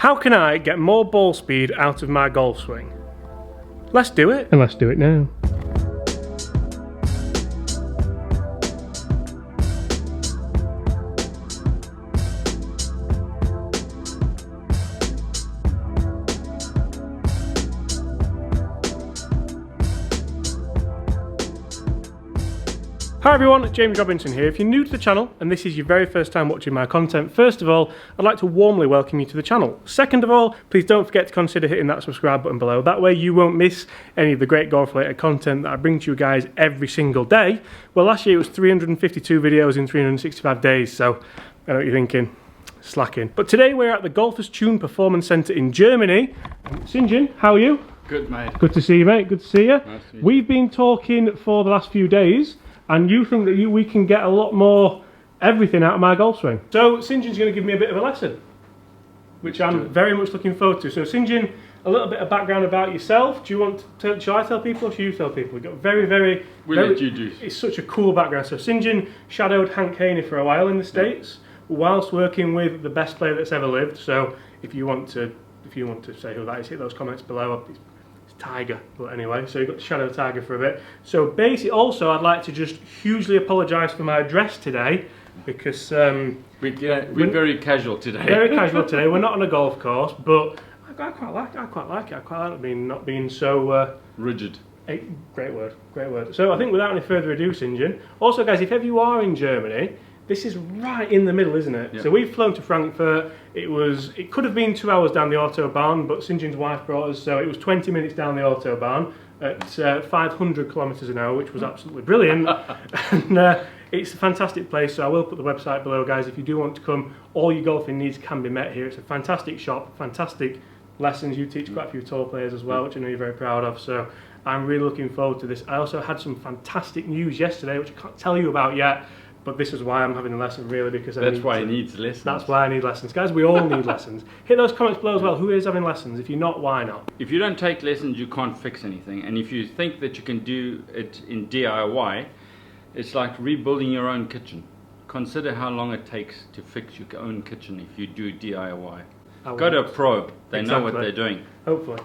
How can I get more ball speed out of my golf swing? Let's do it. And let's do it now. Hi everyone, James Robinson here. If you're new to the channel and this is your very first time watching my content, first of all, I'd like to warmly welcome you to the channel. Second of all, please don't forget to consider hitting that subscribe button below. That way you won't miss any of the great golf related content that I bring to you guys every single day. Well, last year it was 352 videos in 365 days, so I know what you're thinking, slacking. But today we're at the Golfers Tune Performance Centre in Germany. Sinjin, how are you? Good, mate. Good to see you, mate. Good to see you. Nice to meet you. We've been talking for the last few days, and you think that we can get a lot more everything out of my golf swing. So Sinjin's going to give me a bit of a lesson, which I'm very much looking forward to. So Sinjin, a little bit of background about yourself. Do you want to, shall I tell people or should you tell people? We've got We'll let you do. It's such a cool background. So Sinjin shadowed Hank Haney for a while in the States, whilst working with the best player that's ever lived. So if you want to say who that is, hit those comments below. It's Tiger, but anyway, so you got to shadow Tiger for a bit. So basically, also I'd like to just hugely apologise for my dress today, because we're very casual today. Very casual today. We're not on a golf course, but I quite like it. I quite like not being so rigid. Great word. So I think without any further ado, Sinjin. Also, guys, if ever you are in Germany, this is right in the middle, isn't it? Yep. So we've flown to Frankfurt. It could have been 2 hours down the Autobahn, but Sinjin's wife brought us, so it was 20 minutes down the Autobahn at 500 kilometres an hour, which was absolutely brilliant. And it's a fantastic place, so I will put the website below, guys. If you do want to come, all your golfing needs can be met here. It's a fantastic shop, fantastic lessons. You teach quite a few tour players as well, which I know you're very proud of, so I'm really looking forward to this. I also had some fantastic news yesterday, which I can't tell you about yet. But this is why I'm having a lesson, really, because that's why he needs lessons. That's why I need lessons. Guys, we all need lessons. Hit those comments below as well. Who is having lessons? If you're not, why not? If you don't take lessons, you can't fix anything. And if you think that you can do it in DIY, it's like rebuilding your own kitchen. Consider how long it takes to fix your own kitchen if you do DIY. Go to a pro. They know what they're doing. Hopefully.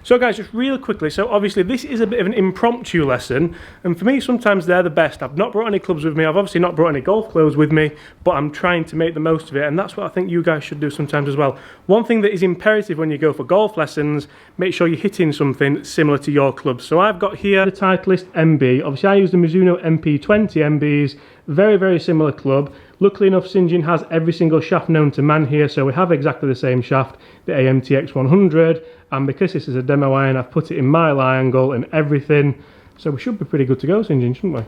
So guys, just real quickly, so obviously this is a bit of an impromptu lesson, and for me sometimes they're the best. I've not brought any clubs with me, I've obviously not brought any golf clothes with me, but I'm trying to make the most of it, and that's what I think you guys should do sometimes as well. One thing that is imperative when you go for golf lessons, make sure you're hitting something similar to your club. So I've got here the Titleist MB. Obviously I use the Mizuno MP20 MBs, very, very similar club. Luckily enough, Sinjin has every single shaft known to man here, so we have exactly the same shaft, the AMTX100, and because this is a demo iron, I've put it in my lie angle and everything, so we should be pretty good to go, Sinjin, shouldn't we?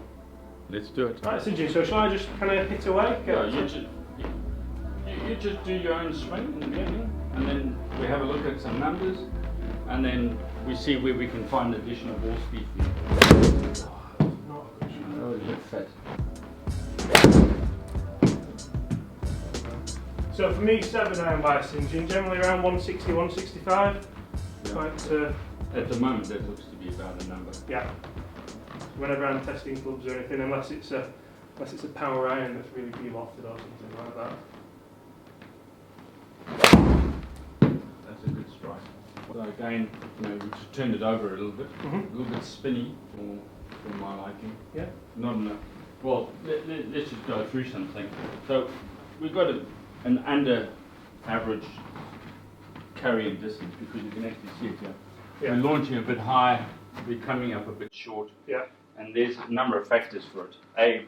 Let's do it. Right, Sinjin, so shall I just kind of hit away? No, you just do your own swing in the beginning, and then we have a look at some numbers, and then we see where we can find additional ball speed for you. Oh, you're fat. So for me, 7 iron by Sinjin, generally around 160, 165. Yeah. At the moment, that looks to be about the number. Yeah. Whenever I'm testing clubs or anything, unless it's a power iron that's really de-lofted or something like that. That's a good strike. So again, we just turned it over a little bit, a little bit spinny for my liking. Yeah. Not enough. Well, let's just go through something. So we've got an under average carrying distance because you can actually see it here. Yeah. We're launching a bit high, we're coming up a bit short. Yeah. And there's a number of factors for it.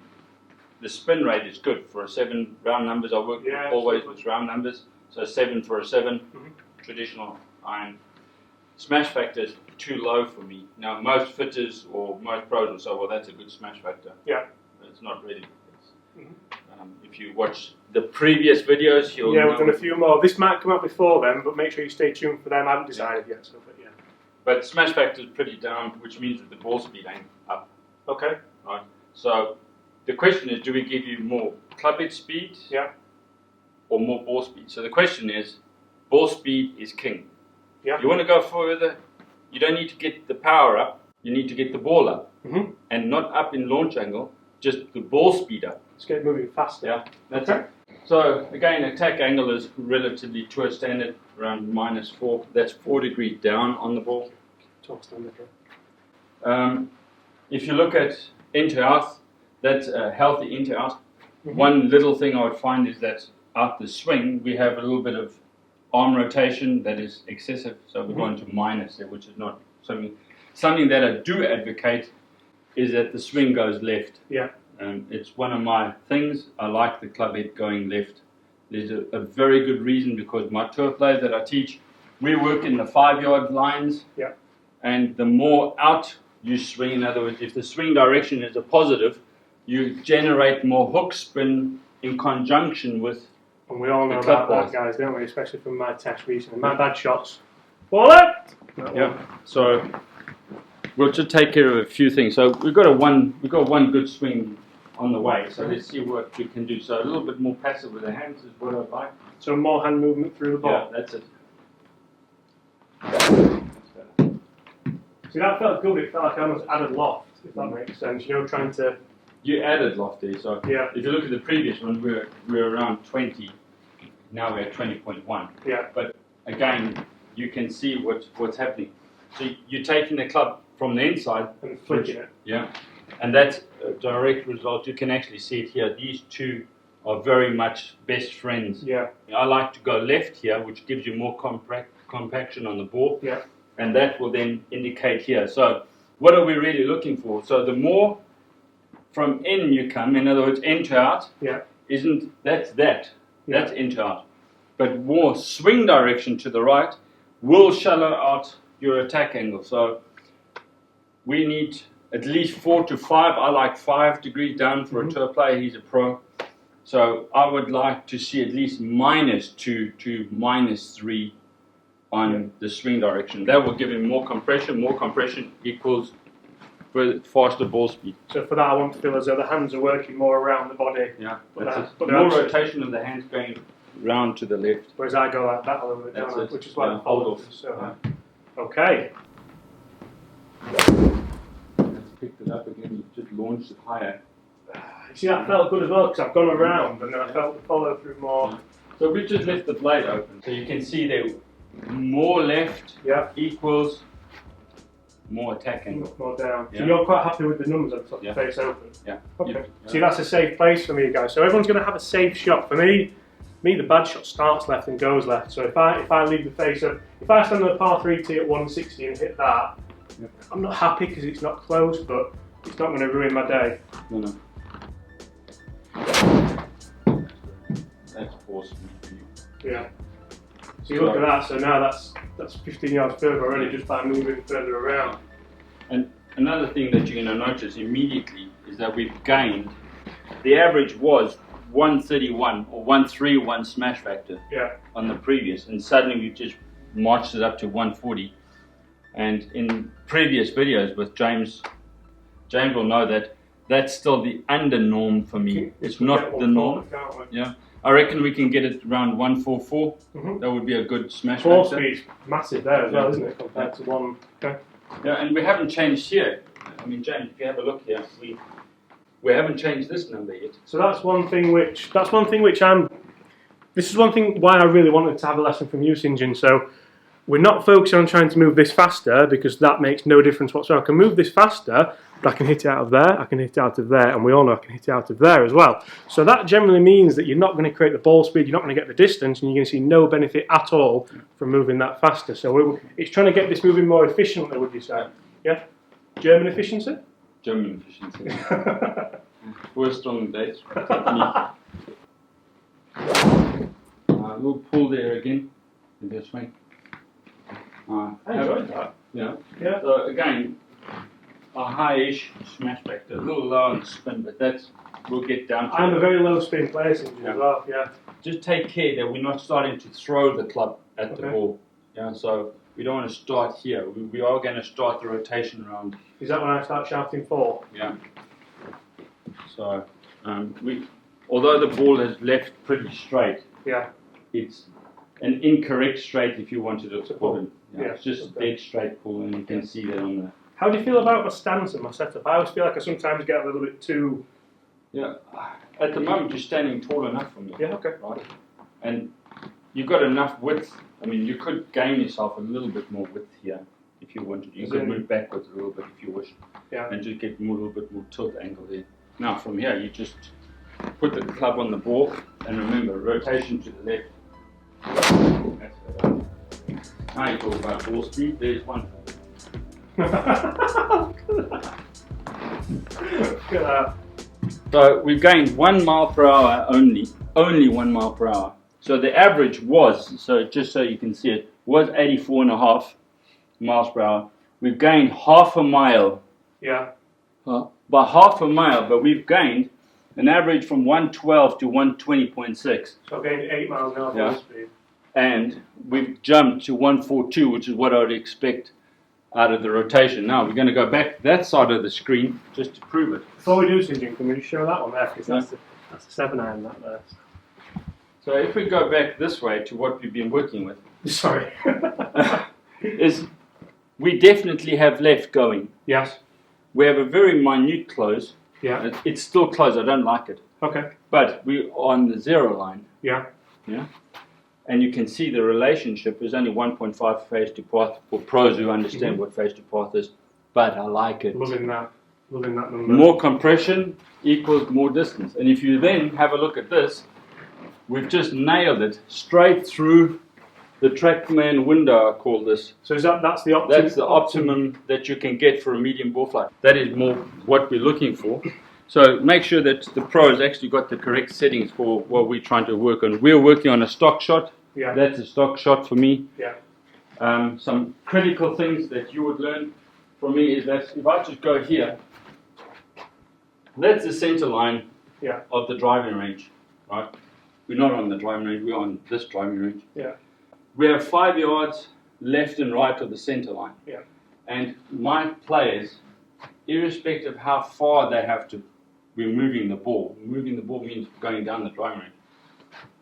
The spin rate is good for a 7 round numbers. I work always with round numbers. So 7 for a 7, traditional iron. Smash factor is too low for me. Now most fitters or most pros will say, well, that's a good smash factor. Yeah. But it's not really. If you watch the previous videos, you'll know. We've done a few more. This might come up before then, but make sure you stay tuned for them. I haven't decided yet, so but yeah. But smash factor is pretty down, which means that the ball speed ain't up. Okay. Right. So the question is, do we give you more club head speed? Yeah. Or more ball speed? So the question is, ball speed is king. Yeah. You want to go further, you don't need to get the power up, you need to get the ball up. And not up in launch angle, just the ball speed up. Let's get moving faster. Yeah, that's it. So again, attack angle is relatively tour standard, around -4. That's 4 degrees down on the ball. Tour standard. If you look at in-to-out, that's a healthy in-to-out. Mm-hmm. One little thing I would find is that out the swing, we have a little bit of arm rotation that is excessive, so we're going to minus there, which is not something. Something that I do advocate is that the swing goes left. Yeah. It's one of my things. I like the club head going left. There's a very good reason, because my tour players that I teach, we work in the 5-yard lines. Yeah. And the more out you swing, in other words, if the swing direction is a positive, you generate more hook spin in conjunction with. And we all know about that, guys, don't we? Especially from my test recently. My bad shots. Ball left. Yeah. So we'll just take care of a few things. So we've got one good swing on the way. So let's see what we can do. So a little bit more passive with the hands is what I'd like. So more hand movement through the ball. Yeah, that's it. See, that felt good. It felt like I almost added loft, if that makes sense. You know, trying to. You added loft there. So yeah. If you look at the previous one, we're around 20. Now we're at 20.1. Yeah. But again, you can see what's happening. So you're taking the club from the inside and flicking it. Yeah. And that's a direct result. You can actually see it here. These two are very much best friends. Yeah. I like to go left here, which gives you more compaction on the ball. Yeah. And that will then indicate here. So what are we really looking for? So the more from in you come, in other words, in to out, yeah. That's in to out. But more swing direction to the right will shallow out your attack angle. So we need at least 4 to 5. I like 5 degrees down for a tour player. He's a pro. So I would like to see at least -2 to -3 on the swing direction. That will give him more compression. More compression equals faster ball speed. So for that, I want to feel as though the hands are working more around the body. Yeah, more rotation of the hands going round to the left. Whereas I go like that a little bit, which is why I hold off. So, okay. Let's pick it up again. You just launched it higher. You see, that felt good as well, because I've gone around and then I felt the follow through more. Yeah. So we just left the blade open. So you can see there, more left equals more attacking. More down. So you're quite happy with the numbers of the face open? Yeah. Okay. See, that's a safe place for me, guys. So everyone's going to have a safe shot. For me, the bad shot starts left and goes left. So if I leave the face up, if I stand on a par 3 tee at 160 and hit that, I'm not happy because it's not close, but it's not going to ruin my day. No. That's awesome for you. Yeah. So you look at that, so now that's 15 yards further already just by moving further around. And another thing that you're going to notice immediately is that we've gained, the average was 131 or 131 smash factor on the previous, and suddenly we've just marched it up to 140. And in previous videos with James will know that that's still the under norm for me. It's not the norm. Yeah. I reckon we can get it around 144. That would be a good smash factor. Ball speed's massive there as well, isn't it, compared to one? Okay. Yeah, and we haven't changed here. I mean, James, if you have a look here, we haven't changed this number yet. So that's one thing which this is one thing why I really wanted to have a lesson from you, Sinjin. So we're not focusing on trying to move this faster, because that makes no difference whatsoever. I can move this faster, but I can hit it out of there, I can hit it out of there, and we all know I can hit it out of there as well. So that generally means that you're not going to create the ball speed, you're not going to get the distance, and you're going to see no benefit at all from moving that faster. So it's trying to get this moving more efficiently, would you say? Yeah? German efficiency? German efficiency. We're strong days. We'll pull there again in this way. I enjoyed that. Yeah. So again, a high-ish smash factor, a little low on the spin, but we'll get down to I'm a very low spin player as well, Just take care that we're not starting to throw the club at the ball. Yeah, so we don't want to start here. We are going to start the rotation around. Is that when I start shouting 4? Yeah. So although the ball has left pretty straight, it's an incorrect straight if you wanted it to pull in. It's just a dead straight pull, and you can see that on the. How do you feel about my stance and my setup? I always feel like I sometimes get a little bit too Yeah. At the moment, you're standing tall enough for me. Yeah, okay. Right? And you've got enough width. I mean, you could gain yourself a little bit more width here if you wanted. You could move backwards a little bit if you wish. Yeah. And just get a little bit more tilt angle there. Now, from here, you just put the club on the ball, and remember, rotation to the left. That's it. Now you talk about ball speed. There's one. Look at that. So we've gained 1 mile per hour only 1 mile per hour. So the average was, so just so you can see it, was 84.5 miles per hour. We've gained half a mile. Yeah. By half a mile, but we've gained an average from 112 to 120.6. So I've gained 8 miles an hour speed. And we've jumped to 142, which is what I would expect out of the rotation. Now we're going to go back to that side of the screen just to prove it. Before we do, St. can we just show that one there? Because that's a 7 iron, that there. So if we go back this way to what we've been working with. Sorry. is we definitely have left going. Yes. We have a very minute close. Yeah. It's still close, I don't like it. Okay. But we're on the 0 line. Yeah. Yeah. And you can see the relationship is only 1.5 phase to path for pros who understand what phase to path is. But I like it. Loving that number. More compression equals more distance. And if you then have a look at this, we've just nailed it straight through the TrackMan window, I call this. So that's the optimum? That's the optimum that you can get for a medium ball flight. That is more what we're looking for. So make sure that the pros actually got the correct settings for what we're trying to work on. We're working on a stock shot. Yeah. That's a stock shot for me. Yeah. Some critical things that you would learn from me is that if I just go here, that's the center line of the driving range, right? We're not on the driving range, we're on this driving range. Yeah. We have 5 yards left and right of the center line. Yeah. And my players, irrespective of how far they have to be moving the ball means going down the driving range.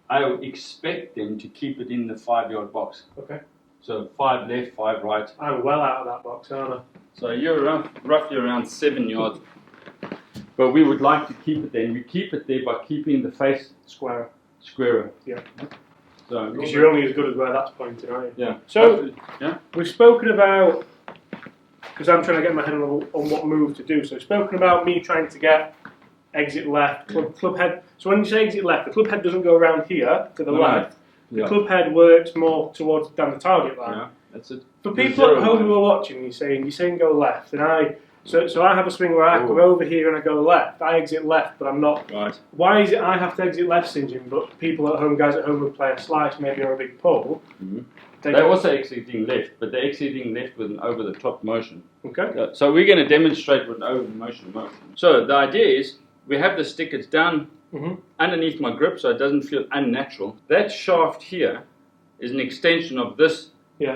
I would expect them to keep it in the 5-yard box. Okay. So 5 left, 5 right. I'm well out of that box, aren't I? So you're roughly around 7 yards. But we would like to keep it there. And we keep it there by keeping the face squarer. Yeah. So because you're only as good as where that's pointed, aren't you? Yeah. So yeah. We've spoken about, because I'm trying to get my head on what move to do. So we've spoken about me trying to get exit left, club head. So when you say exit left, the club head doesn't go around here to the left. The club head works more towards down the target line. Yeah, that's it. For people at home who are watching, you're saying go left, and so I have a swing where I come over here and I go left. I exit left, but I'm not. Right. Why is it I have to exit left, St. John, but people at home, guys at home who play a slice maybe or a big pull? Mm-hmm. They're also exiting left, but they're exiting left with an over-the-top motion. Okay. So we're going to demonstrate with an over-the-motion motion. So the idea is we have the stickers down underneath my grip so it doesn't feel unnatural. That shaft here is an extension of this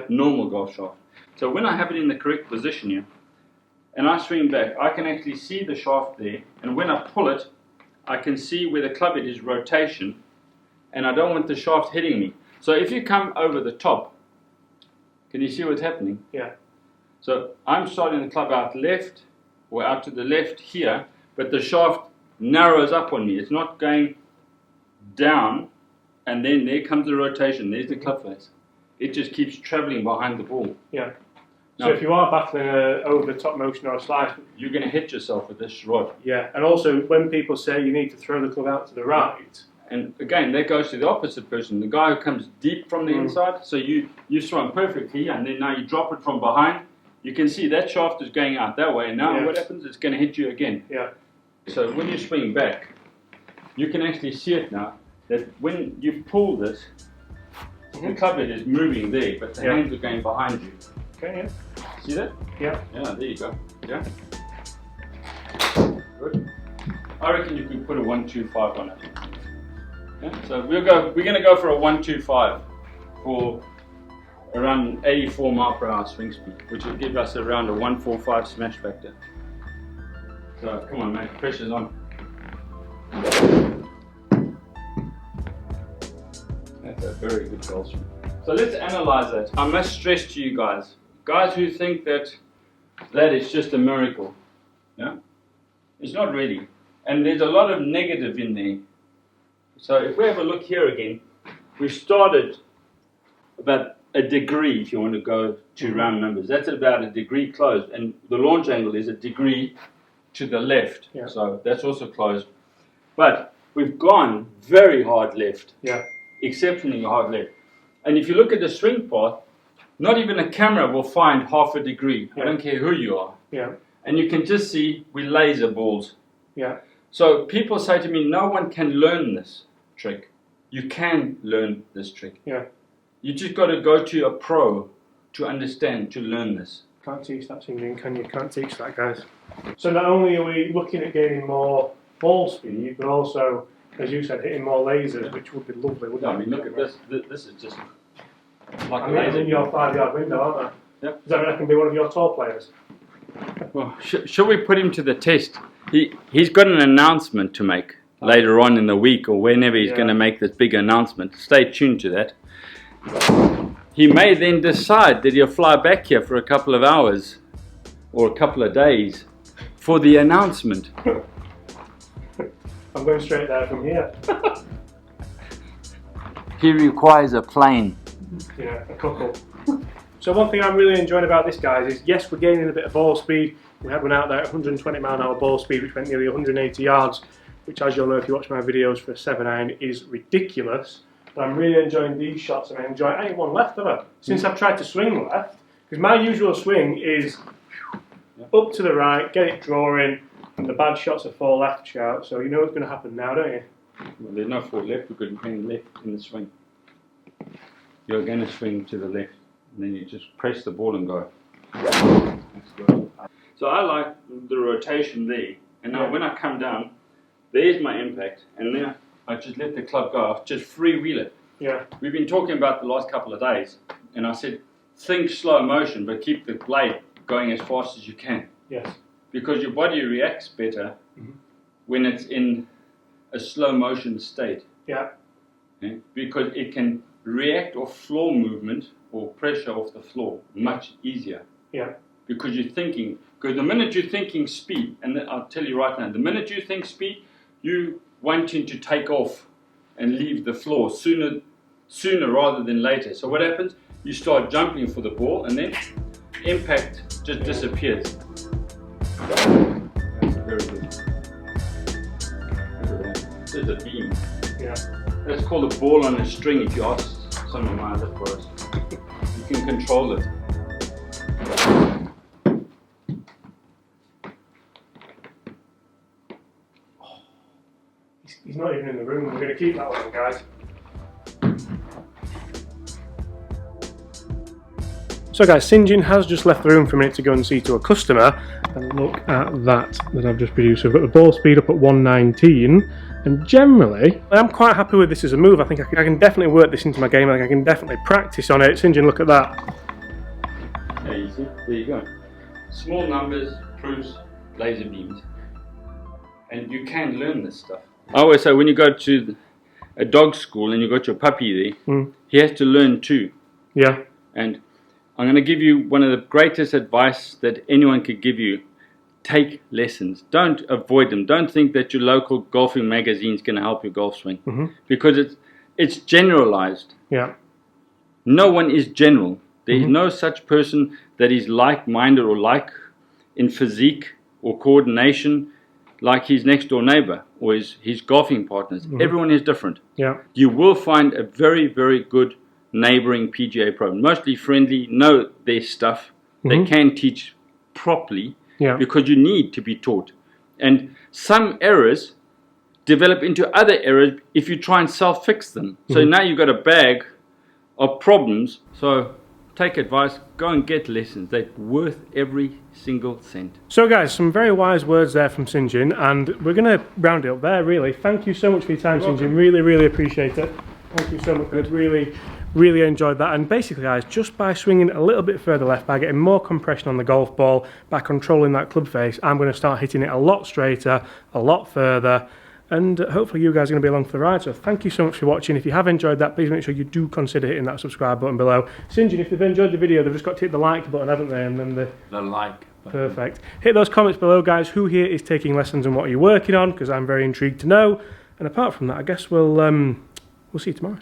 normal golf shaft. So when I have it in the correct position here, and I swing back, I can actually see the shaft there, and when I pull it, I can see where the club head is rotation, and I don't want the shaft hitting me. So if you come over the top, can you see what's happening? Yeah. So I'm starting the club out left, or out to the left here, but the shaft narrows up on me. It's not going down, and then there comes the rotation. There's the club face. It just keeps traveling behind the ball. Yeah. So if you are battling over the top motion or a slice, you're going to hit yourself with this rod. Yeah, and also when people say you need to throw the club out to the right. And again, that goes to the opposite person, the guy who comes deep from the inside. So you swung perfectly, and then now you drop it from behind. You can see that shaft is going out that way, and now what happens? It's going to hit you again. Yeah. So when you swing back, you can actually see it now, that when you pull this, the club head is moving there, but the hands are going behind you. Okay, yeah. See that? Yeah. Yeah, there you go. Yeah. Good. I reckon you could put a 1-2-5 on it. Yeah. So we're going to go for a 1-2-5 for around 84 mile per hour swing speed, which will give us around a 145 smash factor. So come on, mate, pressure's on. That's a very good goal swing. So let's analyze that. I must stress to you guys who think that is just a miracle, yeah, it's not really. And there's a lot of negative in there. So if we have a look here again, we started about a degree, if you want to go to round numbers. That's about a degree closed, and the launch angle is a degree to the left. Yeah. So that's also closed. But we've gone very hard left. Yeah. Exceptionally hard left. And if you look at the swing path, not even a camera will find half a degree. Yeah. I don't care who you are. Yeah. And you can just see we laser balls. Yeah. So people say to me, no one can learn this trick. You can learn this trick. Yeah. You just got to go to a pro to understand, to learn this. Can't teach that singing, can you? Can't teach that, guys. So not only are we looking at gaining more ball speed, but also, as you said, hitting more lasers, which would be lovely, wouldn't it? I mean, look at this. This is just like I a mean, laser. in your 5-yard window, aren't they? Yep. Does that mean I can be one of your tour players? Well, shall we put him to the test? He's got an announcement to make later on in the week or whenever he's going to make this big announcement. Stay tuned to that. He may then decide that he'll fly back here for a couple of hours or a couple of days for the announcement. I'm going straight there from here. He requires a plane. Yeah, a couple. So one thing I'm really enjoying about this, guys, is yes, we're gaining a bit of ball speed. We had one out there at 120 mile an hour ball speed, which went nearly 180 yards, which, as you'll know if you watch my videos for a 7-iron, is ridiculous. But I'm really enjoying these shots, and I ain't one left ever since I've tried to swing left, because my usual swing is up to the right, get it drawing, and the bad shots are 4 left shout. So you know what's going to happen now, don't you? Well, there's no 4 left because you're going left in the swing. You're going to swing to the left, and then you just press the ball and go. So I like the rotation there, and now when I come down, there's my impact, and then I just let the club go. I just freewheel it. Yeah. We've been talking about the last couple of days, and I said, think slow motion, but keep the blade going as fast as you can. Yes. Because your body reacts better when it's in a slow motion state. Yeah. Okay? Because it can react off floor movement or pressure off the floor much easier. Yeah. Because you're thinking, because the minute you're thinking speed, and I'll tell you right now, the minute you think speed, you wanting to take off and leave the floor sooner rather than later. So what happens? You start jumping for the ball, and then impact just disappears. That's very good. There's a beam. Yeah. That's called a ball on a string if you ask some of my other pros. You can control it. He's not even in the room. We're going to keep that one, guys. So guys, Sinjin has just left the room for a minute to go and see to a customer, and look at that I've just produced. I've got the ball speed up at 119, and generally I'm quite happy with this as a move. I think I can definitely work this into my game. I can definitely practice on it. Sinjin, look at that. Yeah, you see? There you go. Small numbers proves laser beams, and you can learn this stuff. I always say when you go to a dog school and you've got your puppy there, he has to learn too. Yeah. And I'm going to give you one of the greatest advice that anyone could give you. Take lessons. Don't avoid them. Don't think that your local golfing magazine is going to help your golf swing. Because it's generalized. Yeah. No one is general. There is no such person that is like-minded or like in physique or coordination like his next door neighbor or his golfing partners. Everyone is different. Yeah. You will find a very, very good neighboring PGA pro, mostly friendly, know their stuff. They can teach properly because you need to be taught. And some errors develop into other errors if you try and self-fix them. So now you've got a bag of problems. So take advice, go and get lessons. They're worth every single cent. So guys, some very wise words there from Sinjin, and we're going to round it up there, really. Thank you so much for your time, Sinjin. Really, really appreciate it. Thank you so much. Good. Really enjoyed that. And basically, guys, just by swinging a little bit further left, by getting more compression on the golf ball, by controlling that club face, I'm going to start hitting it a lot straighter, a lot further, and hopefully you guys are going to be along for the ride. So thank you so much for watching. If you have enjoyed that, please make sure you do consider hitting that subscribe button below. Sinjin, if they've enjoyed the video, they've just got to hit the like button, haven't they? And then the like Perfect. Hit those comments below, guys. Who here is taking lessons and what are you working on? Because I'm very intrigued to know. And apart from that, I guess we'll see you tomorrow.